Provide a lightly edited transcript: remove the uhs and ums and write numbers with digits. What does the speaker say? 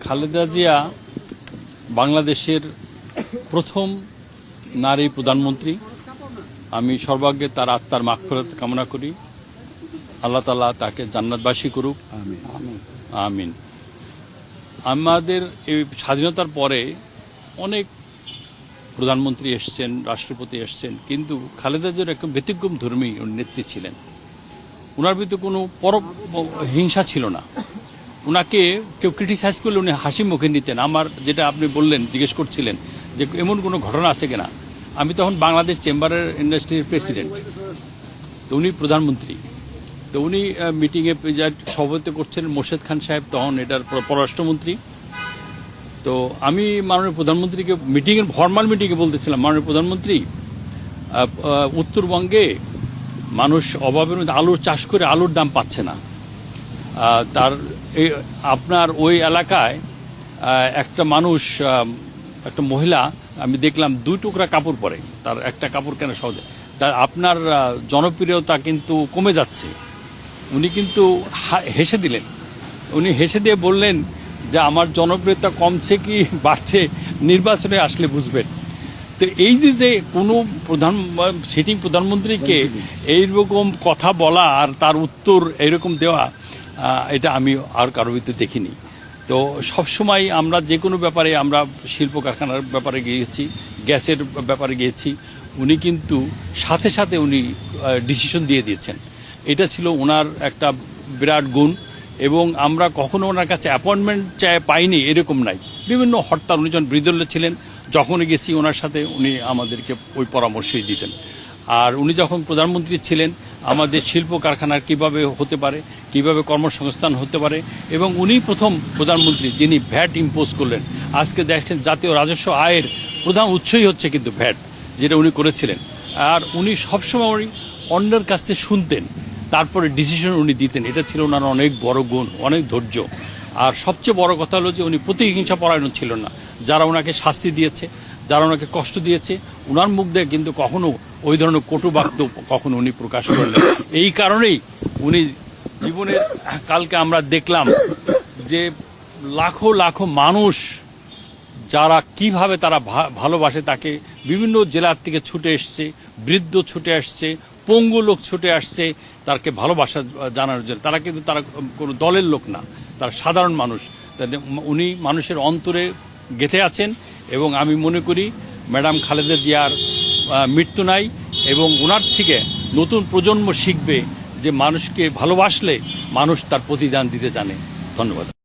খালেদা জিয়া বাংলাদেশের প্রথম নারী প্রধানমন্ত্রী। আমি সর্বাগ্রে তার আত্মার মাগফিরাত কামনা করি। আল্লাহ তাআলা তাকে জান্নাতবাসী করুক, আমিন। আমাদের এই স্বাধীনতার পরে অনেক প্রধানমন্ত্রী এসছেন, রাষ্ট্রপতি এসছেন, কিন্তু খালেদা জিয়ার একদম ব্যতিক্রম ধর্মী নেত্রী ছিলেন। ওনার ভিতরে কোনো হিংসা ছিল না। ওনাকে কেউ ক্রিটিসাইজ করলে উনি হাসি মুখে নিতেন। আমার যেটা আপনি বললেন, জিজ্ঞেস করছিলেন যে এমন কোনো ঘটনা আছে কিনা, আমি তখন বাংলাদেশ চেম্বারের ইন্ডাস্ট্রির প্রেসিডেন্ট, তো উনি প্রধানমন্ত্রী। তো উনি মিটিংয়ে সভাপতিত্ব করছেন মোর্শেদ খান সাহেব, তখন এটার পররাষ্ট্রমন্ত্রী। তো আমি মাননীয় প্রধানমন্ত্রীকে মিটিংয়ের ফরমাল মিটিংয়ে বলতেছিলাম, মাননীয় প্রধানমন্ত্রী, উত্তরবঙ্গে মানুষ অভাবের মধ্যে আলুর চাষ করে আলুর দাম পাচ্ছে না। তার আপনার ওই এলাকায় একটা মানুষ, একটা মহিলা আমি দেখলাম 2 টুকরা কাপড় পরে, তার একটা কাপড় কেনা সহজে। তার আপনার জনপ্রিয়তা কিন্তু কমে যাচ্ছে। উনি কিন্তু হেসে দিলেন। উনি হেসে দিয়ে বললেন যে আমার জনপ্রিয়তা কমছে কি বাড়ছে নির্বাচনে আসলে বুঝবেন। তো এই যে কোনো সিটিং প্রধানমন্ত্রীকে এইরকম কথা বলা আর তার উত্তর এইরকম দেওয়া, এটা আমি আর কারোর ভিতরে দেখিনি। তো সবসময় আমরা যে কোনো ব্যাপারে, আমরা শিল্প কারখানার ব্যাপারে গিয়েছি, গ্যাসের ব্যাপারে গিয়েছি, উনি কিন্তু সাথে সাথে উনি ডিসিশন দিয়ে দিয়েছেন। এটা ছিল ওনার একটা বিরাট গুণ। এবং আমরা কখনো ওনার কাছে অ্যাপয়েন্টমেন্ট পাইনি এরকম নাই। বিভিন্ন হরতাল, উনি যখন বিরোধী দলে ছিলেন, যখনই গেছি ওনার সাথে উনি আমাদেরকে ওই পরামর্শই দিতেন। আর উনি যখন প্রধানমন্ত্রী ছিলেন, আমাদের শিল্প কারখানার কিভাবে হতে পারে, কিভাবে কর্মসংস্থান হতে পারে, এবং উনি প্রথম প্রধানমন্ত্রী যিনি ভ্যাট ইম্পোজ করলেন। আজকে দেখেন জাতীয় রাজস্ব আয়ের প্রধান উৎসই হচ্ছে কিন্তু ভ্যাট, যেটা উনি করেছিলেন। আর উনি সবসময় অন্যের কাছ থেকে শুনতেন, তারপরে ডিসিশন উনি দিতেন। এটা ছিল ওনার অনেক বড় গুণ, অনেক ধৈর্য। আর সবচেয়ে বড় কথা হলো যে উনি প্রতিহিংসা পরায়ণ ছিল না। যারা ওনাকে শাস্তি দিয়েছে, যারা ওনাকে কষ্ট দিয়েছে, ওনার মুখ দিয়ে কিন্তু কখনো ওই ধরনের কটু বাক্য কখনো উনি প্রকাশ করলেন। এই কারণেই উনি জীবনের, কালকে আমরা দেখলাম যে লাখো লাখো মানুষ যারা কিভাবে তারা ভালোবাসে তাকে, বিভিন্ন জেলার থেকে ছুটে এসছে, বৃদ্ধ ছুটে আসছে, পঙ্গু লোক ছুটে আসছে তাকে ভালোবাসা জানানোর জন্য। তারা কিন্তু তারা কোনো দলের লোক না, তারা সাধারণ মানুষ। উনি মানুষের অন্তরে গেঁথে আছেন। এবং আমি মনে করি ম্যাডাম খালেদা জিয়ার মৃত্যু নাই, এবং ওনার থেকে নতুন প্রজন্ম শিখবে যে মানুষকে ভালোবাসলে মানুষ তার প্রতিদান দিতে জানে। ধন্যবাদ।